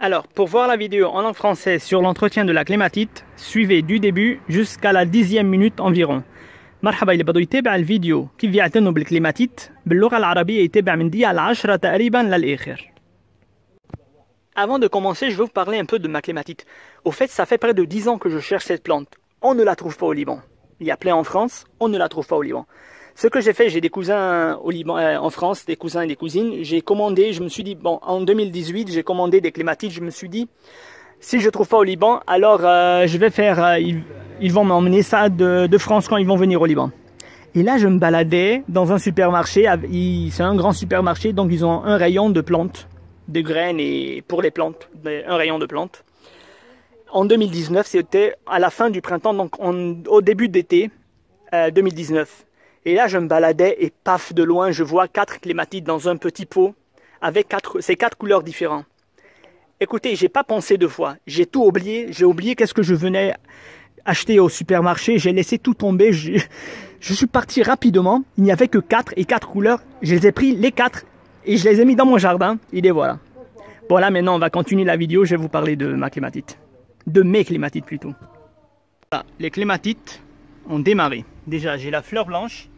Alors, pour voir la vidéo en langue française sur l'entretien de la clématite, suivez du début jusqu'à la 10e minute environ. مرحبا اللي بده يتابع الفيديو كيف يعتنوا بالكليماتيت باللغة العربية يتابع من دقيقة ل10 تقريبا للآخر. Avant de commencer, je vais vous parler un peu de ma clématite. Au fait, ça fait près de 10 ans que je cherche cette plante. On ne la trouve pas au Liban. Il y a plein en France, on ne la trouve pas au Liban. Ce que j'ai fait, j'ai des cousins au Liban, en France, des cousins et des cousines. J'ai commandé, je me suis dit, bon, en 2018, j'ai commandé des clématites. Je me suis dit, si je ne trouve pas au Liban, alors je vais faire, ils vont m'emmener ça de France quand ils vont venir au Liban. Et là, je me baladais dans un supermarché. C'est un grand supermarché, donc ils ont un rayon de plantes, de graines et pour les plantes, un rayon de plantes. En 2019, c'était à la fin du printemps, donc au début d'été 2019. Et là, je me baladais et paf, de loin, je vois 4 clématites dans un petit pot avec ces 4 couleurs différentes. Écoutez, j'ai pas pensé 2 fois. J'ai tout oublié. J'ai oublié qu'est-ce que je venais acheter au supermarché. J'ai laissé tout tomber. Je suis parti rapidement. Il n'y avait que 4 et 4 couleurs. Je les ai pris les 4 et je les ai mis dans mon jardin. Et les voilà. Bon, là, maintenant, on va continuer la vidéo. Je vais vous parler de ma clématite. De mes clématites plutôt. Voilà, les clématites ont démarré. Déjà, j'ai la fleur blanche.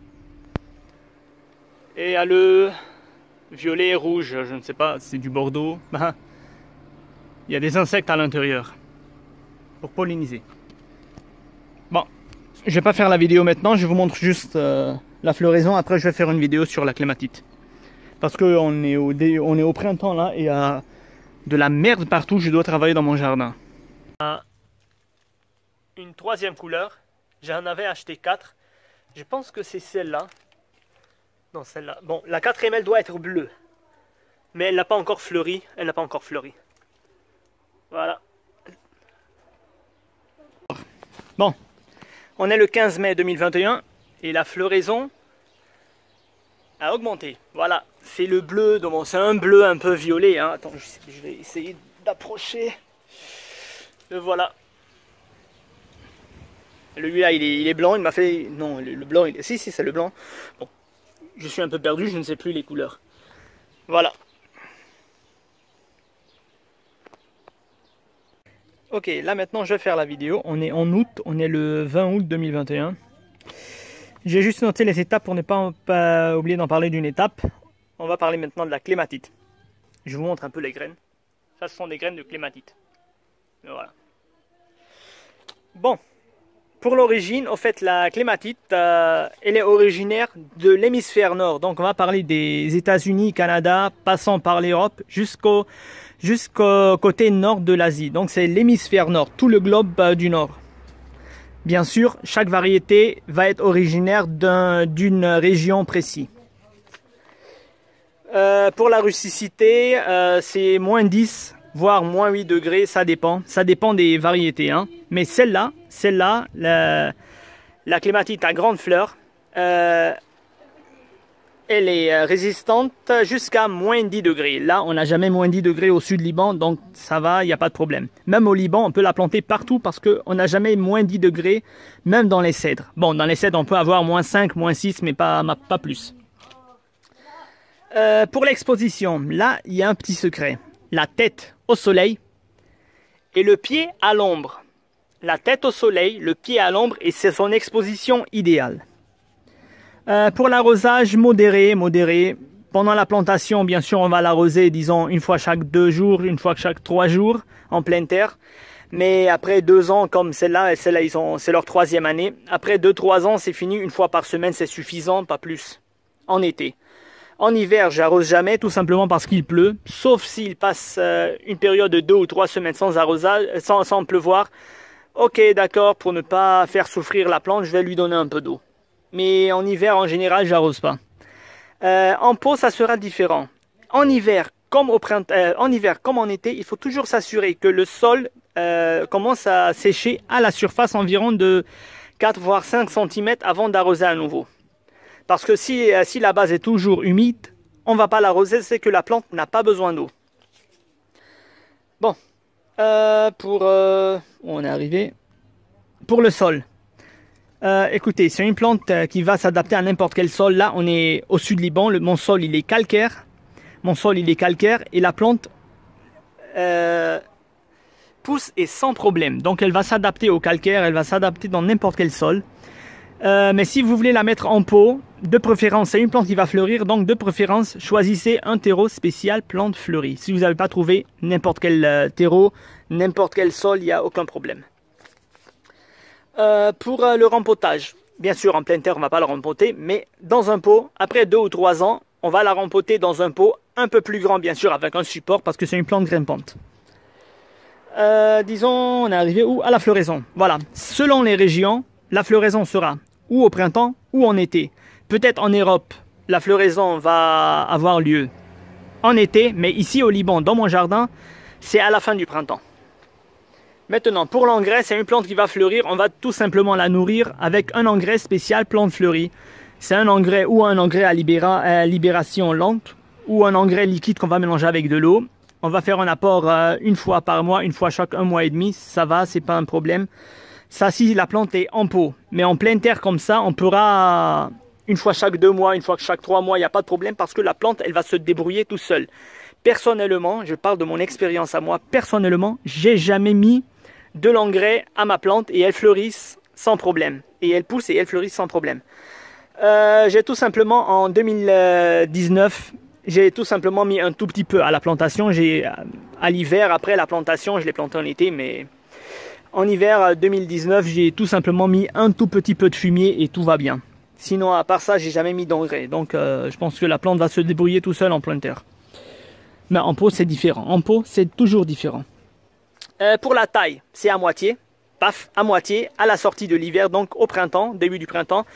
Et il y a le violet rouge, je ne sais pas, c'est du bordeaux. Il y a des insectes à l'intérieur pour polliniser. Bon, je vais pas faire la vidéo maintenant, je vous montre juste la floraison. Après, je vais faire une vidéo sur la clématite. Parce qu'on est au printemps là et il y a de la merde partout, je dois travailler dans mon jardin. Une 3e couleur, j'en avais acheté 4. Je pense que c'est celle-là. Non, celle-là. Bon, la 4e, elle doit être bleue. Mais elle n'a pas encore fleuri. Elle n'a pas encore fleuri. Voilà. Bon. On est le 15 mai 2021. Et la floraison a augmenté. Voilà. C'est le bleu. Bon, c'est un bleu un peu violet. Hein. Attends, je vais essayer d'approcher. Le voilà. Lui-là, il est blanc. Il m'a fait... Non, le blanc, si, c'est le blanc. Bon. Je suis un peu perdu, je ne sais plus les couleurs. Voilà. Ok, là maintenant je vais faire la vidéo. On est en août, on est le 20 août 2021. J'ai juste noté les étapes pour ne pas oublier d'en parler d'une étape. On va parler maintenant de la clématite. Je vous montre un peu les graines. Ça, ce sont des graines de clématite. Voilà. Bon. Pour l'origine, au fait, la clématite, elle est originaire de l'hémisphère nord. Donc, on va parler des États-Unis, Canada, passant par l'Europe jusqu'au côté nord de l'Asie. Donc, c'est l'hémisphère nord, tout le globe du nord. Bien sûr, chaque variété va être originaire d'une région précise. Pour la rusticité, c'est moins 10, voire moins 8 degrés, ça dépend. Ça dépend des variétés. Hein. Mais celle-là, la clématite à grande fleur, elle est résistante jusqu'à moins 10 degrés. Là, on n'a jamais moins 10 degrés au sud Liban, donc ça va, il n'y a pas de problème. Même au Liban, on peut la planter partout parce qu'on n'a jamais moins 10 degrés, même dans les cèdres. Bon, dans les cèdres, on peut avoir moins 5, moins 6, mais pas plus. Pour l'exposition, là, il y a un petit secret. La tête au soleil et le pied à l'ombre. La tête au soleil, le pied à l'ombre, et c'est son exposition idéale. Pour l'arrosage, modéré. Pendant la plantation, bien sûr, on va l'arroser, disons, une fois chaque 2 jours, une fois chaque 3 jours, en pleine terre. Mais après 2 ans, comme celle-là, c'est leur 3e année. Après 2-3 ans, c'est fini, une fois par semaine, c'est suffisant, pas plus. En été. En hiver, j'arrose jamais, tout simplement parce qu'il pleut. Sauf s'il passe une période de 2 ou 3 semaines sans arrosage, sans pleuvoir. Ok, d'accord, pour ne pas faire souffrir la plante, je vais lui donner un peu d'eau. Mais en hiver, en général, j'arrose pas. En pot, ça sera différent. En hiver, comme au printemps, en hiver comme en été, il faut toujours s'assurer que le sol commence à sécher à la surface environ de 4 voire 5 cm avant d'arroser à nouveau. Parce que si la base est toujours humide, on ne va pas l'arroser, c'est que la plante n'a pas besoin d'eau. Bon, on est arrivé. Pour le sol. Écoutez, c'est une plante qui va s'adapter à n'importe quel sol. Là, on est au sud Liban. Mon sol, il est calcaire. Et la plante, elle pousse et sans problème. Donc elle va s'adapter au calcaire, elle va s'adapter dans n'importe quel sol. Mais si vous voulez la mettre en pot, de préférence, c'est une plante qui va fleurir, donc de préférence, choisissez un terreau spécial plante fleurie. Si vous n'avez pas trouvé n'importe quel terreau, n'importe quel sol, il n'y a aucun problème. Pour le rempotage, bien sûr en pleine terre on ne va pas le rempoter, mais dans un pot, après 2 ou 3 ans, on va la rempoter dans un pot un peu plus grand bien sûr avec un support parce que c'est une plante grimpante. Disons, on est arrivé où? À la floraison. Voilà, selon les régions, la floraison sera ou au printemps ou en été. Peut-être en Europe, la floraison va avoir lieu en été, mais ici au Liban, dans mon jardin, c'est à la fin du printemps. Maintenant, pour l'engrais, c'est une plante qui va fleurir. On va tout simplement la nourrir avec un engrais spécial plante fleurie. C'est un engrais ou un engrais à libération lente ou un engrais liquide qu'on va mélanger avec de l'eau. On va faire un apport une fois par mois, une fois chaque 1 mois et demi. Ça va, c'est pas un problème. Ça, si la plante est en pot. Mais en pleine terre comme ça, on pourra une fois chaque 2 mois, une fois chaque 3 mois. Il n'y a pas de problème parce que la plante, elle va se débrouiller tout seul. Personnellement, je parle de mon expérience à moi. Personnellement, j'ai jamais mis de l'engrais à ma plante et elle fleurisse sans problème. Et elle pousse et elle fleurisse sans problème. J'ai tout simplement en 2019, j'ai tout simplement mis un tout petit peu à la plantation. À l'hiver, après la plantation, je l'ai planté en été, mais en hiver 2019, j'ai tout simplement mis un tout petit peu de fumier et tout va bien. Sinon, à part ça, j'ai jamais mis d'engrais. Donc, je pense que la plante va se débrouiller tout seul en pleine terre. Mais en pot, c'est différent. En pot, c'est toujours différent. Pour la taille, c'est à moitié. Paf, à moitié, à la sortie de l'hiver, donc au printemps, début du printemps.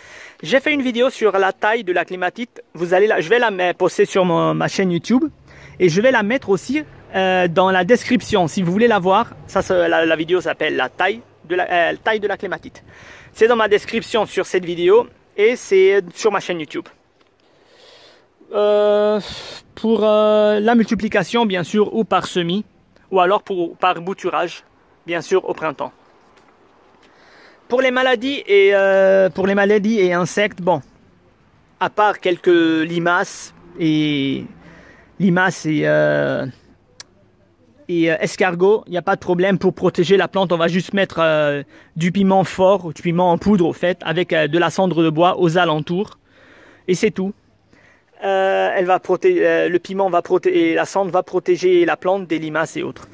J'ai fait une vidéo sur la taille de la clématite. Je vais la poster sur ma chaîne YouTube. Et je vais la mettre aussi dans la description, si vous voulez la voir. La vidéo s'appelle la taille de la clématite. C'est dans ma description sur cette vidéo et c'est sur ma chaîne YouTube. Pour la multiplication, bien sûr, ou par semis, ou alors par bouturage, bien sûr, au printemps. Pour les maladies et insectes, bon, à part quelques limaces et escargots, il n'y a pas de problème pour protéger la plante. On va juste mettre du piment fort, ou du piment en poudre au fait, avec de la cendre de bois aux alentours, et c'est tout. Le piment va protéger, la cendre va protéger la plante des limaces et autres.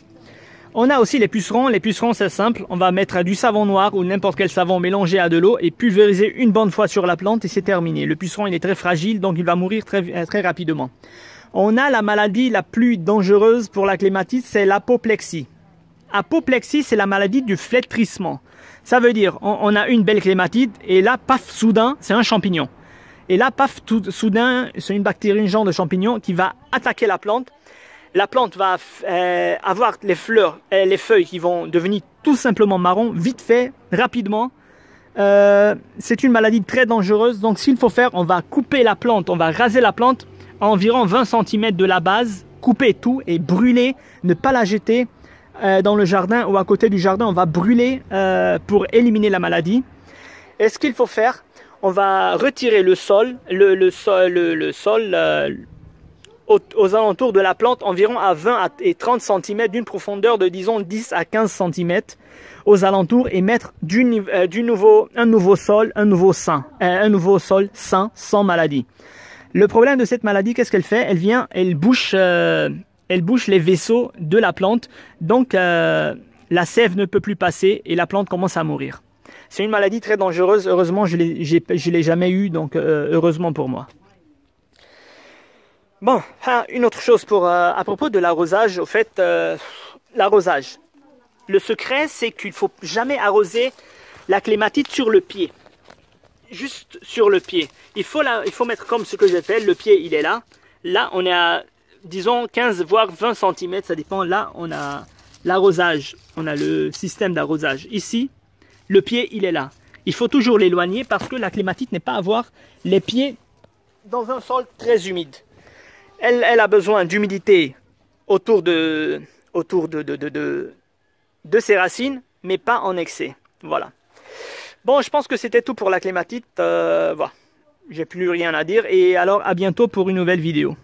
On a aussi les pucerons. Les pucerons, c'est simple. On va mettre du savon noir ou n'importe quel savon mélangé à de l'eau et pulvériser une bonne fois sur la plante et c'est terminé. Le puceron, il est très fragile, donc il va mourir très rapidement. On a la maladie la plus dangereuse pour la clématite, c'est l'apoplexie. Apoplexie, c'est la maladie du flétrissement. Ça veut dire, on a une belle clématite et là, paf, soudain, c'est un champignon. Et là, paf, soudain, c'est une bactérie, un genre de champignon qui va attaquer la plante. La plante va avoir les feuilles qui vont devenir tout simplement marron, vite fait, rapidement. C'est une maladie très dangereuse. Donc, s'il faut faire, on va couper la plante, on va raser la plante à environ 20 cm de la base, couper tout et brûler, ne pas la jeter dans le jardin ou à côté du jardin. On va brûler pour éliminer la maladie. Et ce qu'il faut faire, on va retirer le sol, aux alentours de la plante, environ à 20 et 30 cm d'une profondeur de disons 10 à 15 cm aux alentours et mettre un nouveau sol sain, sans maladie. Le problème de cette maladie, qu'est-ce qu'elle fait? Elle bouche les vaisseaux de la plante, donc la sève ne peut plus passer et la plante commence à mourir. C'est une maladie très dangereuse. Heureusement, je l'ai jamais eu, donc heureusement pour moi. Bon, une autre chose à propos de l'arrosage. Au fait, l'arrosage. Le secret, c'est qu'il ne faut jamais arroser la clématite sur le pied. Juste sur le pied. Il faut mettre comme ce que j'appelle, le pied, il est là. Là, on est à, disons, 15 voire 20 cm, ça dépend. Là, on a l'arrosage. On a le système d'arrosage. Ici, le pied, il est là. Il faut toujours l'éloigner parce que la clématite n'est pas à avoir les pieds dans un sol très humide. Elle a besoin d'humidité autour de ses racines, mais pas en excès. Voilà. Bon, je pense que c'était tout pour la clématite. Voilà. J'ai plus rien à dire. Et alors, à bientôt pour une nouvelle vidéo.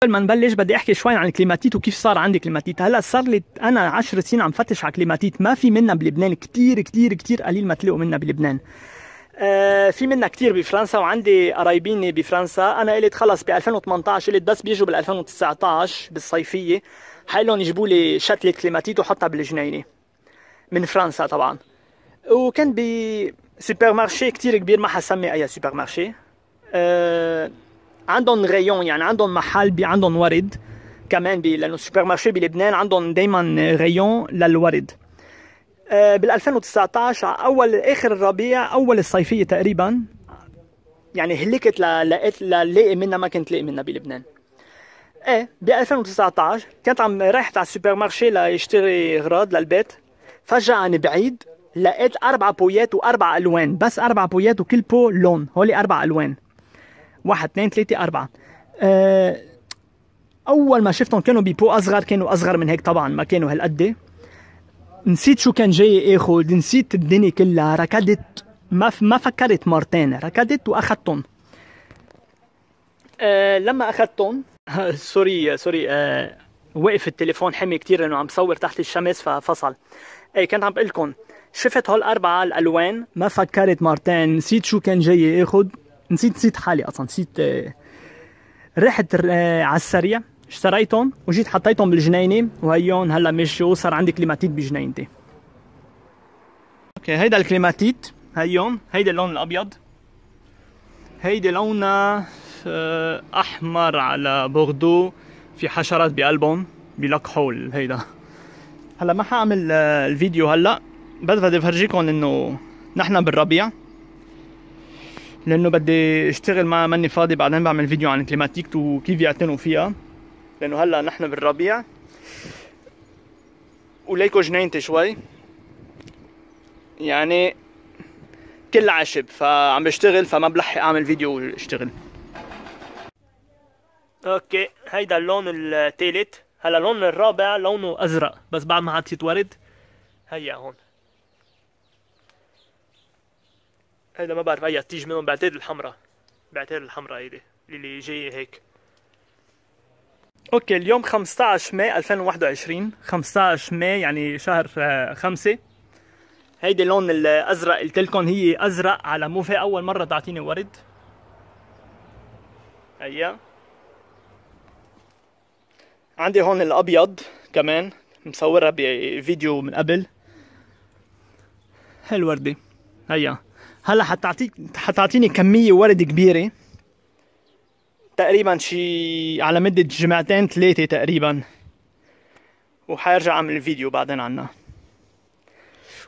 قبل ما نبلش بدي احكي شوي عن الكليماتيت وكيف صار عندي كليماتيت. هلا صار لي انا 10 سنين عم فتش على كليماتيت، ما في منها بلبنان، كتير كتير كتير قليل ما تلاقوا منها بلبنان. في منها كتير بفرنسا وعندي قرايبيني بفرنسا. انا قلت خلص ب 2018 قلت بس بيجوا بال 2019 بالصيفيه حقلهم يجيبوا لي شتله كليماتيت وحطها بالجنينه من فرنسا طبعا. وكان بسوبر مارشي كتير كبير، ما حسمي اي سوبر مارشي. عندهم ريون، يعني عندهم محل عندهم ورد كمان لانه السوبر مارشي بلبنان عندهم دائما ريون للورد. بال 2019 اخر الربيع اول الصيفيه تقريبا، يعني هلكت لاقي منها، ما كنت لاقي منها بلبنان. ب 2019 كنت رحت على السوبر مارشي لاشتري اغراض للبيت، فجاه عن بعيد لقيت 4 بويات و4 الوان، بس 4 بويات وكل بو لون، هولي 4 الوان، 1 2 3 4. اول ما شفتهم كانوا ببو اصغر، كانوا اصغر من هيك طبعا، ما كانوا هالقد. نسيت شو كان جاي اخذ، نسيت الدنيا كلها، ركضت، ما فكرت مرتين، ركضت واخذتهم. لما اخذتهم سوري وقف التليفون حمي كتير لانه عم بصور تحت الشمس ففصل. كنت عم بقول لكم شفت هول 4 الالوان، ما فكرت مرتين، نسيت شو كان جاي اخذ، نسيت حالي اصلا، نسيت. رحت على السريع اشتريتهم وجيت حطيتهم بالجنينه، وهيون هلا مشوا، صار عندي كليماتيت بجنينتي. اوكي، هيدا الكليماتيت هيون، هيدا اللون الابيض، هيدي لونها احمر على بوردو، في حشرات بقلبهم بيلقحوا هيدا. هلا ما حاعمل الفيديو هلا، بس بدي افرجيكم انه نحن بالربيع، لانه بدي اشتغل، ما ماني فاضي، بعدين بعمل فيديو عن الكليماتيك وكيف يعتنوا فيها، لانه هلا نحن بالربيع. وليكو جنينتي شوي يعني كل عشب، فعم بشتغل، فما بلحق اعمل فيديو واشتغل. اوكي، هيدا اللون الثالث. هلا اللون الرابع لونه ازرق، بس بعد ما حطيت ورد. هيا هون، هيدا ما بعرف اي تيجي منهم، بعتقد الحمراء، هيدي اللي جايه هيك. اوكي، اليوم 15 ماي 2021، 15 ماي يعني شهر 5. هيدي اللون الازرق، قلت لكم هي ازرق على موفي، اول مره تعطيني ورد. هيا عندي هون الابيض كمان، مصورها بفيديو من قبل. هالوردة هيا هلا حتعطيني كمية ورد كبيرة، تقريبا شي على مدة جمعتين 3 تقريبا، وحيرجع اعمل الفيديو بعدين عنها.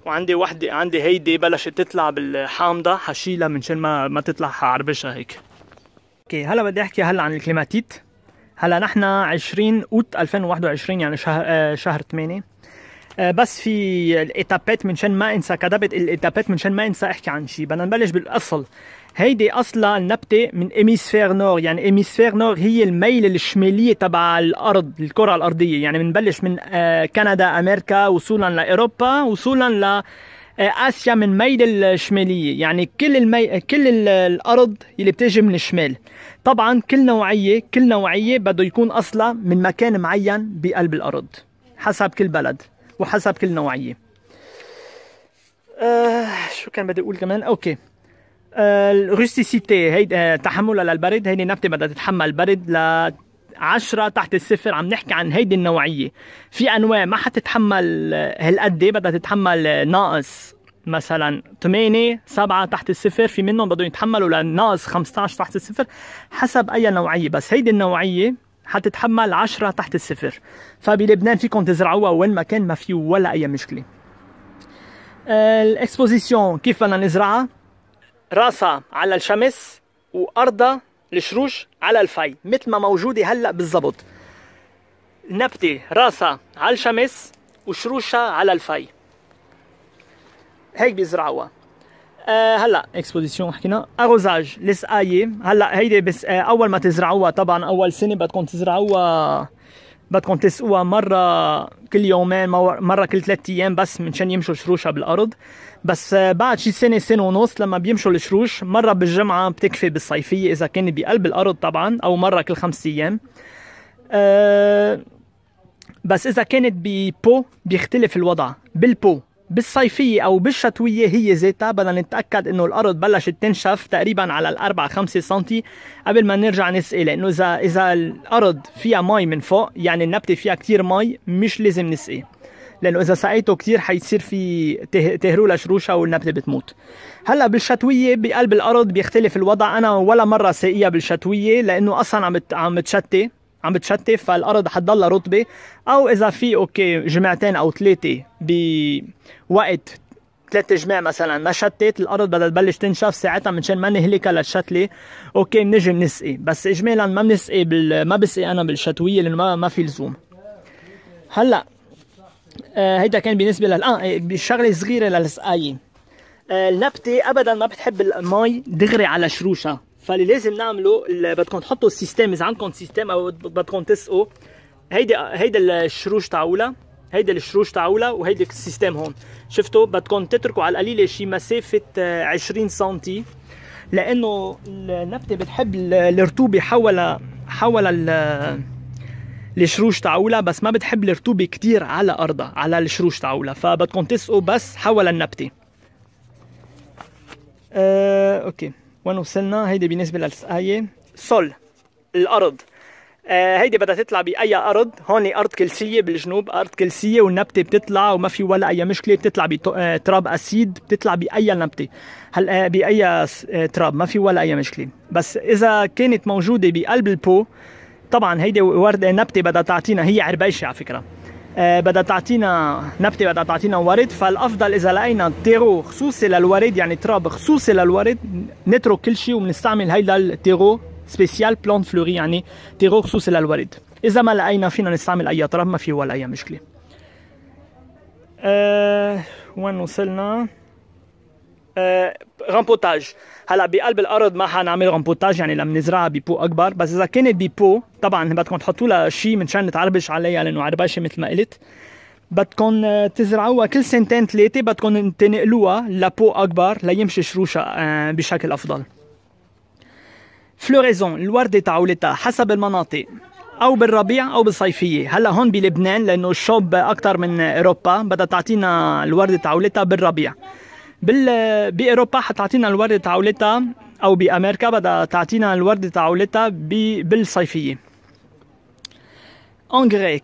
وعندي وحدة، عندي هيدي بلشت تطلع بالحامضة، حشيلها منشان ما تطلع، حعربشها هيك. اوكي، هلا بدي احكي عن الكليماتيت. هلا نحن 20 اوت 2021، يعني شهر 8. بس في الاتابات منشان ما انسى، كتبت الاتابات منشان ما انسى احكي عن شيء. بدنا نبلش بالاصل. هيدي اصلا النبته من ايميسفير نور، يعني ايميسفير نور هي الميل الشماليه تبع الارض، الكره الارضيه، يعني بنبلش من كندا، امريكا، وصولا لاوروبا، وصولا اسيا من ميل الشماليه، يعني كل الارض اللي بتيجي من الشمال. طبعا كل نوعيه بده يكون اصلا من مكان معين بقلب الارض، حسب كل بلد وحسب كل نوعيه. شو كان بدي اقول كمان؟ اوكي، الروستيسيتي هي تحملها للبرد. هيدي نبته بدها تتحمل البرد ل 10 تحت الصفر. عم نحكي عن هيدي النوعيه. في انواع ما حتتحمل هالقد، بدها تتحمل ناقص مثلا 8 7 تحت الصفر، في منهم بدهم يتحملوا لناقص 15 تحت الصفر، حسب اي نوعيه. بس هيدي النوعيه حتتحمل 10 تحت الصفر. فبلبنان فيكم تزرعوها وين ما كان، ما فيه ولا اي مشكله. الاكسبوزيسيون كيف بدنا نزرعها؟ راسها على الشمس وارضها الشروش على الفي، مثل ما موجوده هلا بالضبط. نبته راسها على الشمس وشروشها على الفي، هيك بيزرعوها. هلا اكسبوزيسيون حكينا. اروزاج السقايه، هلا هيدي بس اول ما تزرعوها، طبعا اول سنه بدكم تزرعوها، بدكم تسقوها مره كل يومين، مره كل 3 ايام، بس منشان يمشوا شروشها بالارض. بس بعد شي سنه ونص لما بيمشوا الشروش، مره بالجمعه بتكفي بالصيفيه اذا كان بقلب الارض طبعا، او مره كل 5 ايام. بس اذا كانت ببو بيختلف الوضع. بالبو بالصيفيه او بالشتويه هي ذاتها بدنا نتاكد انه الارض بلشت تنشف تقريبا على 4-5 سم قبل ما نرجع نسقي، لانه اذا الارض فيها مي من فوق يعني النبته فيها كثير مي مش لازم نسقي، لانه اذا سقيته كثير حيصير في تهرولها شروشها والنبته بتموت. هلا بالشتويه بقلب الارض بيختلف الوضع. انا ولا مره ساقيها بالشتويه لانه اصلا عم بتشتي فالارض حتضلها رطبه، او اذا في اوكي جمعتين او 3 بوقت 3 جماع مثلا ما شتت الارض بدها تبلش تنشف، ساعتها منشان ما نهلكها للشتله اوكي بنجي بنسقي، بس اجمالا ما بنسقي ما بسقي انا بالشتويه لانه ما في لزوم. هلا هيدا كان بالنسبه بشغله صغيره للسقايه. النبته ابدا ما بتحب المي دغري على شروشها، فاللي لازم نعمله بدكم تحطوا السيستم، اذا عندكم سيستم او بدكم تسقوا هيدا الشروش تاعولها، هيدا الشروش تاعولها وهيدا السيستم هون. شفتوا بدكم تتركوا على القليله شي مسافه 20 سم، لانه النبته بتحب الرطوبه حول الشروش تاعولها، بس ما بتحب الرطوبه كثير على ارضها على الشروش تاعولها، فبدكم تسقوا بس حول النبته. اوكي وين وصلنا؟ هيدي بالنسبه للسقايه. سول الارض، هيدي بدها تطلع باي ارض. هون ارض كلسيه بالجنوب، ارض كلسيه والنبته بتطلع وما في ولا اي مشكله، بتطلع بتراب اسيد، بتطلع باي نبته هلا باي تراب ما في ولا اي مشكله. بس اذا كانت موجوده بقلب البو طبعا هيدي ورده نبته بدها تعطينا، هي عربيشه على فكره، بدها تعطينا نبته، بدها تعطينا ورد، فالافضل اذا لقينا تيرو خصوصي للورد يعني تراب خصوصي للورد نترك كل شيء وبنستعمل هيدا التيرو سبيسيال بلانت فلوري، يعني تيرو خصوصي للورد. اذا ما لقينا فينا نستعمل اي تراب ما في ولا اي مشكله. وين وصلنا؟ رامبوتاج. هلا بقلب الارض ما حنعمل رامبوتاج يعني لما نزرعها ببو اكبر، بس اذا كانت ببو طبعا بدكم تحطوا لها شيء منشان نتعربش عليها لانه عرباشه مثل ما قلت. بدكم تزرعوها كل 2-3 بدكم تنقلوها لبو اكبر ليمشي شروشها بشكل افضل. فلوريزون الورده تاعولتها حسب المناطق، او بالربيع او بالصيفيه. هلا هون بلبنان لانه الشوب اكثر من اوروبا بدها تعطينا الورده تاعولتها بالربيع. باوروبا حتعطينا الورده تاعولتها، او بامريكا بدها تعطينا الورده تاعولتها بالصيفيه. انغري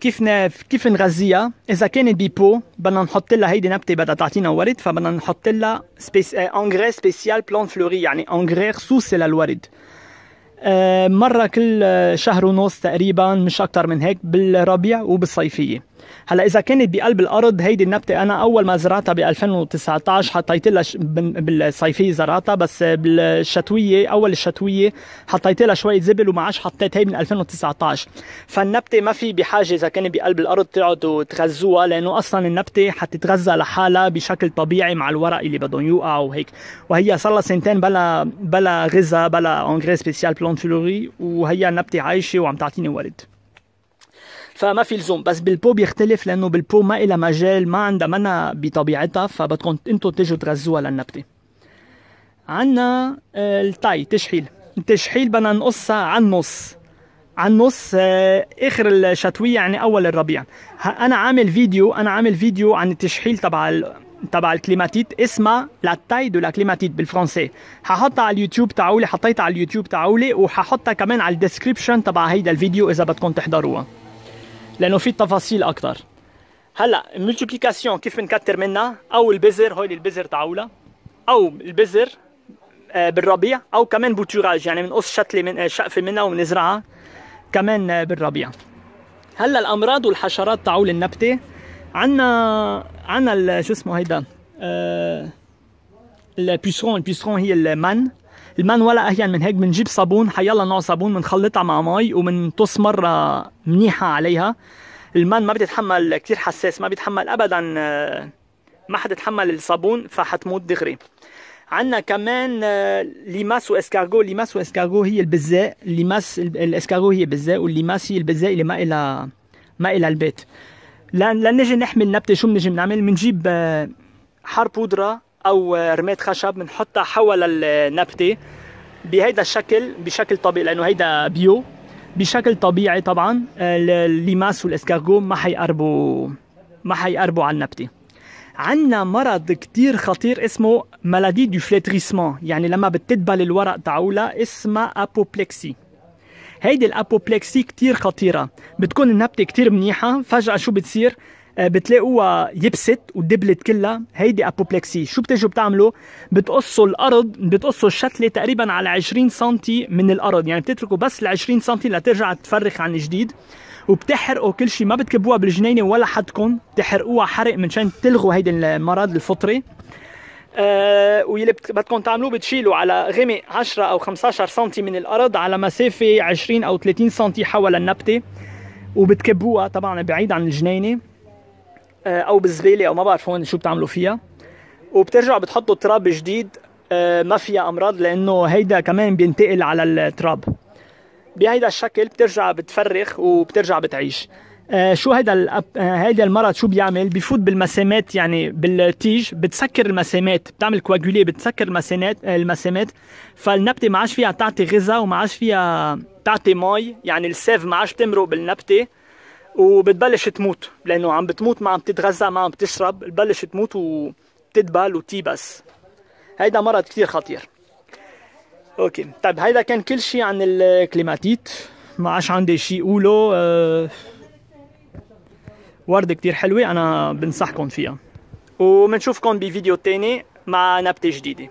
كيف نغذيها؟ اذا كانت ببو بدنا نحط لها هيدي نبته بدها تعطينا ورد، فبدنا نحط لها انغري سبيسيال بلان فلوري، يعني انغري خصوصي للورد. مره كل شهر ونص تقريبا مش اكثر من هيك بالربيع وبالصيفيه. هلا اذا كانت بقلب الارض هيدي النبته انا اول ما زرعتها ب 2019 حطيت لها بالصيفيه زرعتها، بس بالشتويه اول الشتويه حطيت لها شويه زبل وما عادش حطيت هي من 2019. فالنبته ما في بحاجه اذا كانت بقلب الارض تقعدوا تغذوها، لانه اصلا النبته حتتغذى لحالها بشكل طبيعي مع الورق اللي بدهم يوقعوا وهيك، وهي صار لها 2 سنين بلا غذاء بلا انغري سبيسيال بلان فلوري، وهي النبته عايشه وعم تعطيني ورد، فما في لزوم. بس بالبو بيختلف لانه بالبو ما إلها مجال، ما عندها منها بطبيعتها، فبدكم انتم تيجوا تغذوها للنبته. عندنا التاي التشحيل بدنا نقصها عن نص اخر الشتويه يعني اول الربيع. انا عامل فيديو عن التشحيل تبع الكليماتيت اسمها لا تاي دو لا كليماتيت بالفرنسي، ححطها على اليوتيوب تاعولي، حطيتها على اليوتيوب تاعولي، وححطها كمان على الديسكريبشن تبع هيدا الفيديو اذا بدكم تحضروها لانه في تفاصيل اكثر. هلا الملتيبليكاسيون كيف بنكتر منها؟ او البذر، هول البذر تاعولها، او البذر بالربيع، او كمان بوتوراج يعني بنقص شتله من شقفه منها وبنزرعها كمان بالربيع. هلا الامراض والحشرات تاعول النبته عندنا شو اسمه هيدا البيسرون هي المان ولا اهين من هيك. بنجيب صابون، حيلا نوع صابون، بنخلطها مع مي وبنطص مره منيحه عليها. المان ما بتتحمل، كثير حساس، ما بيتحمل ابدا، ما حتتحمل الصابون فحتموت دغري. عندنا كمان ليماس واسكارغو. ليماس واسكارغو هي البزاء، الاسكارغو هي البزاء، والليماس هي البزاء اللي ما إلها البيت. لنجي نحمي النبته شو بنجي بنعمل؟ بنجيب حار بودره او رماد خشب بنحطها حول النبته بهيدا الشكل، بشكل طبيعي لانه هيدا بيو. بشكل طبيعي طبعا الليماس والاسكارجو ما حيقربوا على النبته. عندنا مرض كتير خطير اسمه مالادي دو فليتريسمون، يعني لما بتدبل الورق تاعولها اسمها ابوبلكسي. هيدي الابوبلكسي كتير خطيرة، بتكون النبتة كتير منيحة، فجأة شو بتصير؟ بتلاقوها يبست ودبلت كلها. هيدي ابوبلكسي. شو بتجوا بتعملوا؟ بتقصوا الارض، بتقصوا الشتلة تقريبا على 20 سنتي من الارض، يعني بتتركوا بس ال 20 سنتي لترجع تفرخ عن جديد، وبتحرقوا كل شيء، ما بتكبوها بالجنينة ولا حدكم، بتحرقوها حرق منشان تلغوا هيدي المرض الفطري. واللي بدكم تعملوه بتشيلوا على غمق 10 او 15 سنتي من الارض على مسافة 20 او 30 سنتي حول النبتة، وبتكبوها طبعا بعيد عن الجنينة او بالزبالة او ما بعرف هون شو بتعملوا فيها، وبترجعوا بتحطوا تراب جديد ما فيها امراض، لانه هيدا كمان بينتقل على التراب. بهيدا الشكل بترجع بتفرخ وبترجع بتعيش. شو هيدا المرض شو بيعمل؟ بيفوت بالمسامات، يعني بالتيج، بتسكر المسامات، بتعمل كواجوليه، بتسكر المسامات، فالنبته ما عادش فيها تعطي غذاء وما عادش فيها تعطي مي، يعني السيف ما عادش تمرق بالنبته، وبتبلش تموت، لانه عم بتموت، ما عم تتغذى، ما عم بتشرب، بتبلش تموت وتدبل وتيبس. هيدا مرض كتير خطير. اوكي، طيب هيدا كان كل شيء عن الكليماتيت، ما عادش عندي شيء اقوله. وردة كتير حلوة، أنا بنصحكم فيها، وبنشوفكم بفيديو تاني مع نبتة جديدة.